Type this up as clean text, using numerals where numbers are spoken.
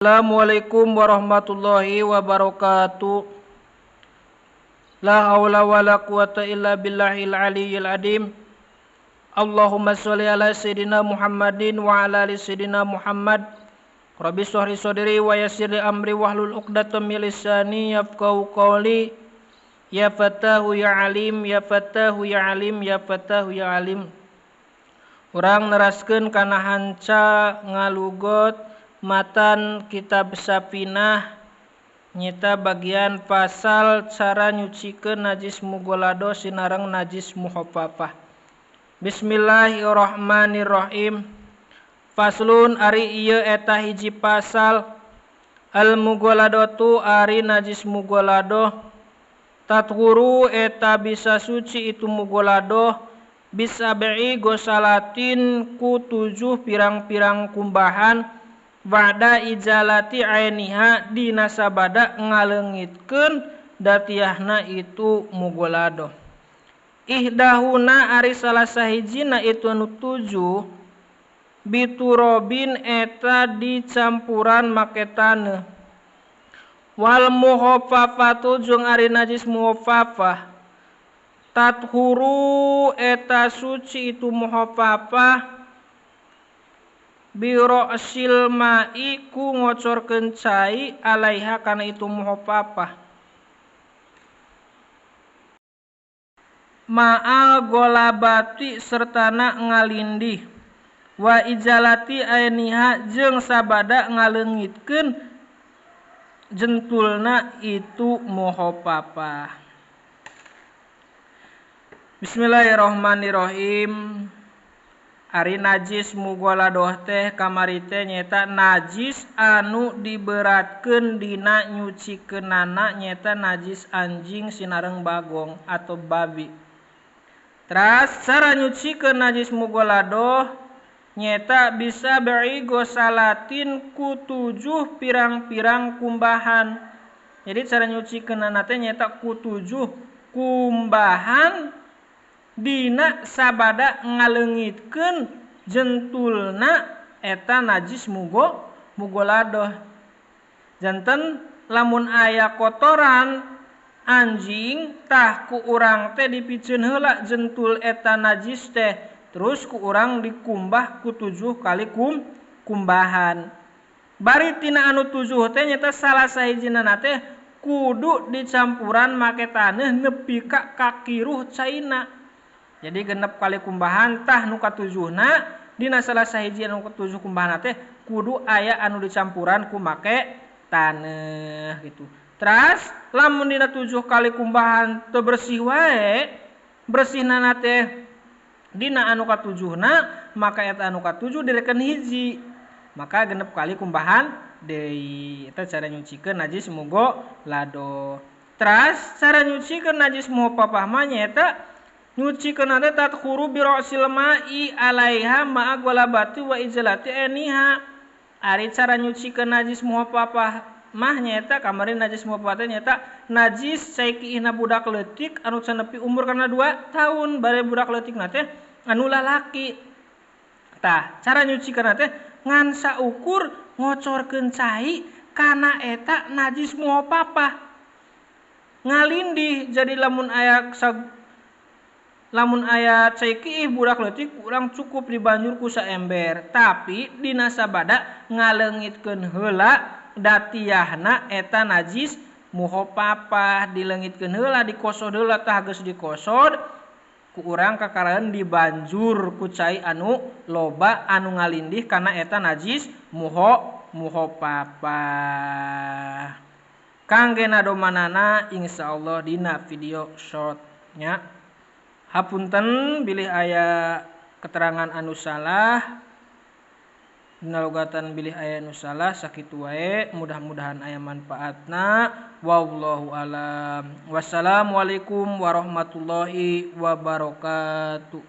Assalamualaikum warahmatullahi wabarakatuh. La haula wala quwata illa billahil aliyyil adim. Allahumma sholli ala sayyidina Muhammadin wa ala ali sayyidina Muhammad. Rabbi shrah li sadri wa yassir li amri wahlul 'uqdatam min lisani yafqahu qawli. Ya Fattahu ya Alim, ya Fattahu ya Alim, ya Fattahu ya Alim. Urang neraskeun kana hanca ngalugot matan kitab Sapinah nyata bagian pasal cara nyucikeun najis mugolado sinareng najis muhaffafah. Bismillahirrahmanirrahim. Faslun ari ieu eta hiji pasal al mugoladatu ari najis mugolado tathuru eta bisa suci itu mugolado bisa bai gosalatin ku 7 pirang-pirang kumbahan ba'da ijalati ainiha dina sabada ngaleungitkeun datiahna itu mugolado. Ihdahuna ari salah sahijina itu anu 7 biturobin eta dicampuran make taneuh. Wal muhaffafatu jeung ari najis muhaffafah tathuru eta suci itu muhaffafah biro'sil ma'i ku ngocorkeun cai alaiha kana itu muhaffafah ma'al golabati sertana ngalindih wa ijalati ainiha jeung sabada ngaleungitkeun jentulna itu muhaffafah. Bismillahirrahmanirrahim. Ari najis mugoladoh teh kamari teh nyata najis anu diberatkeun dina nyucikeunana nyata najis anjing sinareng bagong atau babi. Teras cara nyucikeun najis mugoladoh nyata bisa bai gosalatin ku 7 pirang-pirang kumbahan. Jadi cara nyucikeunana teh nyata ku 7 kumbahan dina sabada ngaleungitkeun jentulna eta najis mugoladoh. Janten lamun aya kotoran anjing tah ku urang teh dipikeun heula jentul eta najis teh terus ku urang dikumbah ku 7 kali kumbahan. Bari tina anu 7 teh nyata salah sahijina teh kudu dicampuran make taneuh nepi ka kakiruh caina. Jadi genep kali kumbahan tah nu katujuhna dina salah sahiji anu katujuh kumbahan teh kudu aya anu dicampuran ku make taneuh gitu. Teras lamun dina 7 kali kumbahan teu bersih wae, bersihna teh dina anu katujuhna maka eta anu katujuh direken hiji. Maka genep kali kumbahan deui. Eta cara nyucikeun najis mugolado. Teras cara nyucikeun najis muhaffafah mah nyaeta nyucikeun teh tathuru bi ra'sil ma'i alaiha ma'a golabati wa izalati aniha. Ari cara nyucikeun najis muhaffafah mah nyaeta kamari najis muhaffafah teh nyaeta najis saeukeuna budak leutik anu can nepi umur kana 2 tahun bari budak leutikna teh anu lalaki. Tah cara nyucikeun teh ngan saukur ngocorkeun cai kana eta najis muhaffafah. Ngalindih jadi lamun aya cai kiih budak leutik urang cukup dibanjur ku saember, tapi dina sabada ngaleungitkeun heula datiahna eta najis muhaffafah, dileungitkeun heula dikosod heula tah geus dikosod ku urang kakareun dibanjur ku cai anu loba anu ngalindih kana eta najis muhaffafah. Kanggena domanana insyaallah dina video shortnya. Hapunten bilih aya keterangan anu salah dina logatan bilih aya anu salah sakitu wae mudah-mudahan aya manfaatna wallahu alam. Wassalamualaikum warahmatullahi wabarakatuh.